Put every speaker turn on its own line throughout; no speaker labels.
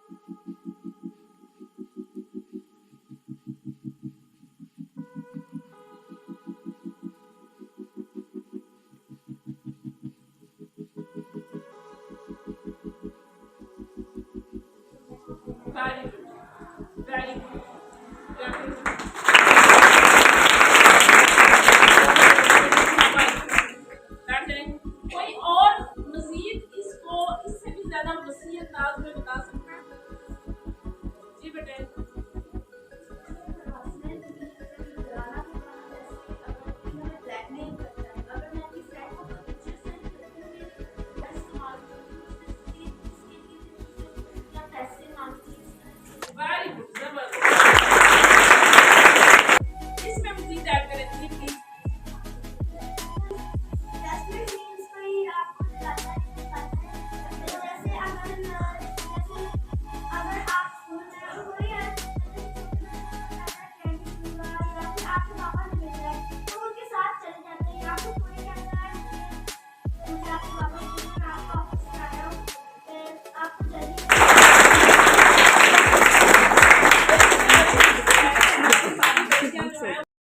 Very good. Very good. Very good. कोई और मजीद इसको इससे भी ज्यादा वसी अंदाज में बता सकता है? जी बेटे। वेरी गुड, जबरदस्त। इसमें मजीद ऐड करें जी प्लीज।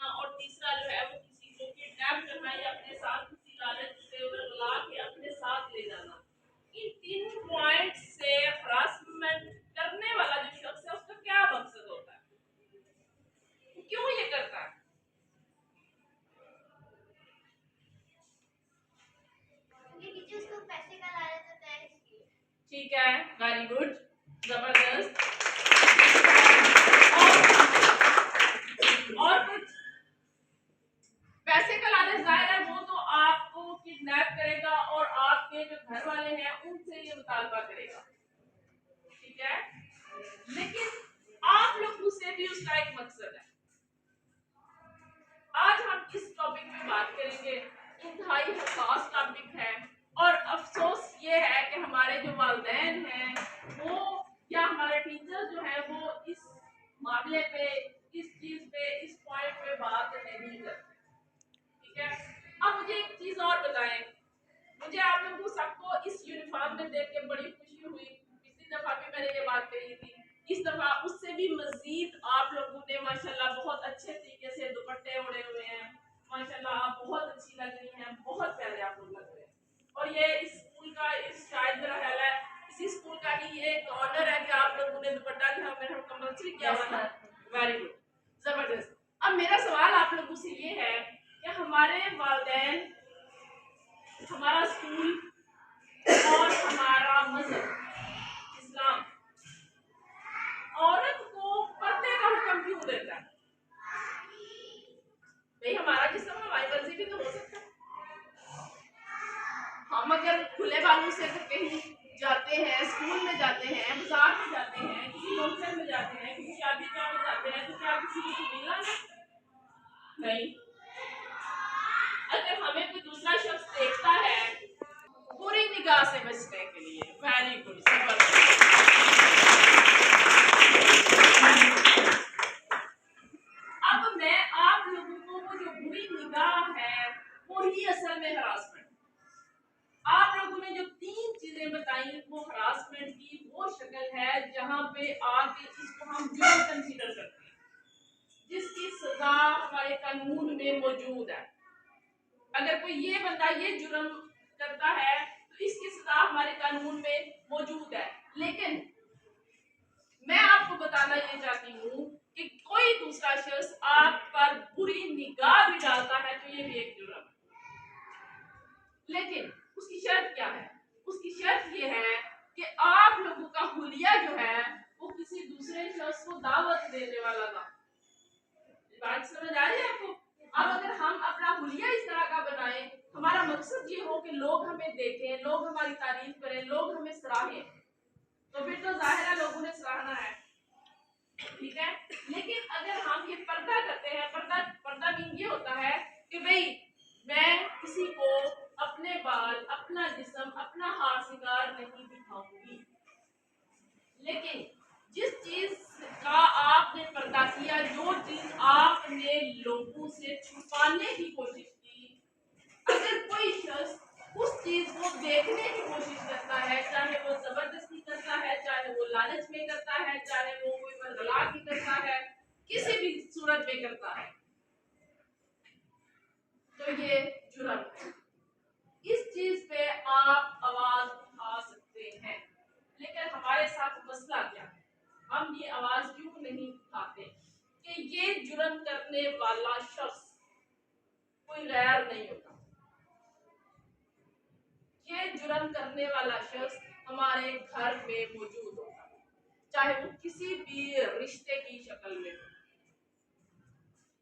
और तीसरा जो है वो किसी को किडनैप करना या अपने साथ किसी लालच से उलझा के अपने साथ ले जाना। इन तीन पॉइंट से हरासमेंट करने वाला जो शख्स है उसका क्या मकसद होता है, वो क्यों ये करता है? ठीक है, वेरी गुड, जबरदस्त। और कुछ? पैसे का लालच जाहिर है वो तो आपको किडनैप करेगा और आपके जो घर वाले हैं उनसे ये मुतालबा करेगा, ठीक है, लेकिन आप लोगों से भी उसका एक मकसद है। आज हम इस टॉपिक पे बात करेंगे, इंतहाई हसास टॉपिक है और अफसोस ये है कि हमारे जो वालिदैन हैं वो या हमारे टीचर जो हैं वो इस मामले पे, इस चीज पे, इस पॉइंट पे बात नहीं करते, ठीक है। अब मुझे एक चीज और बताएं, मुझे आप लोगों सबको इस यूनिफॉर्म में देख के बड़ी खुशी हुई। पिछली दफा भी मैंने ये बात कही थी, इस दफा उससे भी मजीद आप लोगों ने माशाल्लाह बहुत अच्छे तरीके से दुपट्टे ओढ़े हुए हैं, माशाल्लाह आप बहुत अच्छी लग रही हैं, बहुत प्यारे आप लोग लग रहे हैं। और ये इस स्कूल का इस शायद मेरा ख्याल है इसी स्कूल का ही ये एक ऑनर है कि आप लोगों ने दुपट्टा जो है कंपल्सरी किया हुआ है। वेरी गुड, जबरदस्त। अब मेरा सवाल आप लोगों से ये है कि हमारे वालिदैन, हमारा स्कूल और हमारा मजहब इस्लाम औरत को पर्दे का हुक्म क्यों देता है? भाई हमारा जिस्म हमारी मर्जी भी तो हो सकता है। हम अगर खुले बालों से कहीं जाते हैं, स्कूल में जाते हैं, बाजार में जाते हैं, किसी फंक्शन में जाते हैं, किसी शादी ब्याह में जाते हैं, तो क्या किसी को मिला नहीं? अगर हमें कोई दूसरा शख्स देखता है बुरी निगाह से बचने के लिए, वेरी गुड, अब मैं आप लोगों को वो जो बुरी निगाह है वो ही असल में हरासमेंट। आप लोगों ने जो तीन चीजें बताई वो हरासमेंट की वो शक्ल है जहां पे आके इसको हम जुर्म कंसीडर करते हैं, जिसकी सजा हमारे कानून में मौजूद है। अगर कोई ये बंदा ये जुर्म करता है तो इसकी सजा हमारे कानून में मौजूद है, लेकिन मैं आपको बताना ये चाहती हूँ कि कोई दूसरा शख्स आप पर बुरी निगाह भी डालता है तो ये भी एक जुर्म है, लेकिन उसकी शर्त क्या है? उसकी शर्त ये है कि आप लोगों का हुलिया जो है वो किसी दूसरे शख्स को दावत देने वाला था। बात समझ आ रही है आपको? अब अगर हम अपना हुलिया इस तरह का बनाएं, हमारा मकसद ये हो कि लोग हमें देखें, लोग हमारी तारीफ करें, लोग हमें सराहें, तो फिर तो जाहिर है लोगों ने सराहना है, ठीक है। लेकिन अगर हम ये पर्दा करते हैं, पर्दा मीन ये होता है कि भाई मैं किसी को अपने बाल, अपना जिस्म, अपना हार सिंगार नहीं दिखाऊंगी, लेकिन जिस चीज का आपने पर्दा किया, जो चीज आपने लोगों से छुपाने की कोशिश की, अगर कोई शख्स उस चीज को देखने की कोशिश करता है, चाहे वो जबरदस्ती करता کرتا ہے, چاہے وہ لالچ میں کرتا ہے, چاہے وہ کوئی بدلاگ میں کرتا ہے, کسی بھی صورت میں کرتا ہے, تو یہ جرم ہے. اس چیز پہ آپ آواز اٹھا سکتے ہیں, لیکن ہمارے ساتھ مسئلہ کیا ہے, ہم یہ آواز کیوں نہیں اٹھاتے کہ یہ جرم کرنے والا شخص کوئی غیر نہیں ہوتا. یہ جرم کرنے والا شخص ہمارے گھر میں موجود ہوتا ہے, چاہے وہ کسی بھی رشتے کی شکل میں ہو,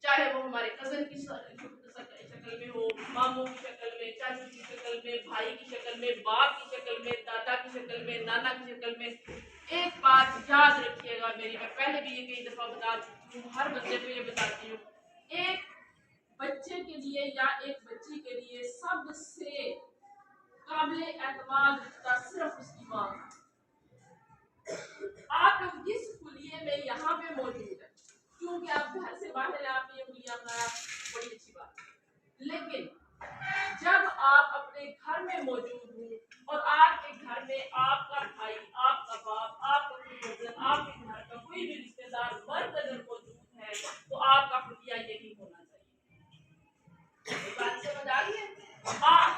چاہے وہ ہمارے کزن کی شکل میں ہو, ماموں کی شکل میں, چاچو کی شکل میں, بھائی کی شکل میں, باپ کی شکل میں, دادا کی شکل میں, نانا کی شکل میں. ایک بات یاد رکھیے گا میری, میں پہلے بھی یہ کئی دفعہ بتا چکی ہوں, ہر بندے کو یہ بتاتی ہوں, ایک بچے کے لیے یا ایک بچی کے لیے سب سے قابل اعتماد رشتہ صرف اس کی ماں. آپ لوگ جس کلیے میں یہاں پہ موجود ہیں, کیونکہ آپ گھر سے باہر آپ یہ کلیاں بنایا بڑی اچھی بات ہے, لیکن جب آپ اپنے گھر میں موجود ہوں اور آپ کے گھر میں آپ کا بھائی, آپ کا باپ, آپ کا کوئی کزن, آپ کے گھر کا کوئی بھی رشتے دار مرد اگر موجود ہے تو آپ کا کلیہ یہی ہونا چاہیے. بات سمجھ آ رہی ہے؟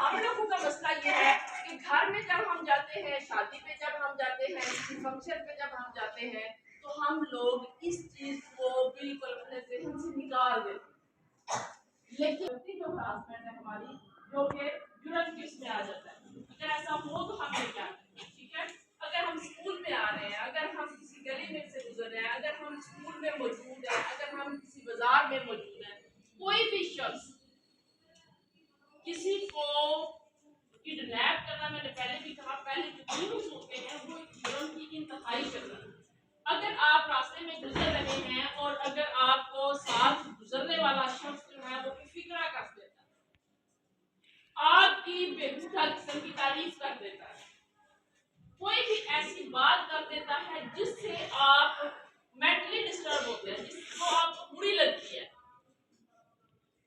ہم لوگوں کا مسئلہ یہ ہے کہ گھر میں جب ہم جاتے ہیں, شادی پہ جب ہم جاتے ہیں, فنکشن پہ جب ہم جاتے ہیں, تو ہم لوگ اس چیز کو بالکل اپنے ذہن سے نکال دیتے ہیں. لیکن جو ہراسمنٹ ہے ہماری, جو کہ جرم کس میں آ جاتا ہے, اگر ایسا ہو تو ہمیں کیا کرنا ہے, ٹھیک ہے. اگر ہم اسکول میں آ رہے ہیں, اگر ہم کسی گلی میں سے گزر رہے ہیں, اگر ہم اسکول میں موجود ہیں, اگر ہم کسی بازار میں موجود ہیں, کوئی بھی شخص کسی کو کڈنیپ کرنا, میں نے پہلے بھی کہا, پہلے جو جرم ہوتے ہیں وہ جرم کی انتہائی شکل ہے. اگر آپ راستے میں گزر رہے ہیں اور اگر آپ کو ساتھ گزرنے والا شخص جو ہے وہ فکرہ کر دیتا ہے, آپ کی بے قسم کی تعریف کر دیتا ہے, کوئی بھی ایسی بات کر دیتا ہے جس سے آپ مینٹلی ڈسٹرب ہوتے ہیں, جس کو آپ کو بری لگتی ہے,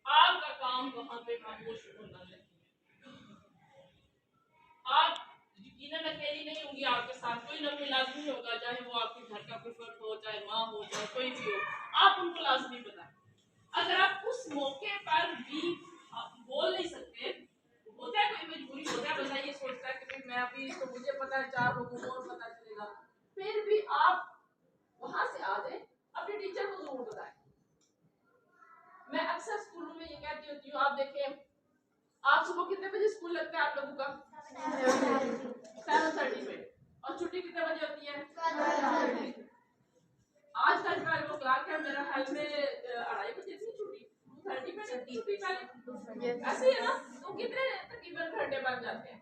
آپ کا کام وہاں پہ خاموش ہونا ہے. آپ یقیناً اکیلی نہیں ہوں گی, آپ کے ساتھ کوئی نہ کوئی لازمی ہوگا, چاہے وہ آپ کے گھر کا کوئی فرد ہو, چاہے ماں ہو, چاہے کوئی بھی ہو, آپ ان کو لازمی بتائیں. اگر آپ اس موقع پر بھی بول نہیں سکتے, ہوتا ہے کوئی مجبوری ہوتا ہے, بندہ یہ سوچتا ہے کہ میں ابھی تو مجھے پتا ہے, 4 لوگوں کو اور پتا چلے گا, پھر بھی آپ وہاں سے آ جائیں, اپنے ٹیچر کو ضرور بتائیں. میں اکثر اسکولوں میں یہ کہتی ہوتی ہوں, آپ دیکھیں آپ صبح کتنے بجے اسکول لگتا ہے آپ لوگوں کا, 7:30 پہ, اور چھٹی کتنے بجے ہوتی ہے, 5:30. آج کل کا جو کلاک ہے میرا خیال میں 2:30 بجے تھی چھٹی, 2:30 پہ چھٹی پہلے ایسے ہی ہے نا, تو کتنے تقریباً گھنٹے بن جاتے ہیں.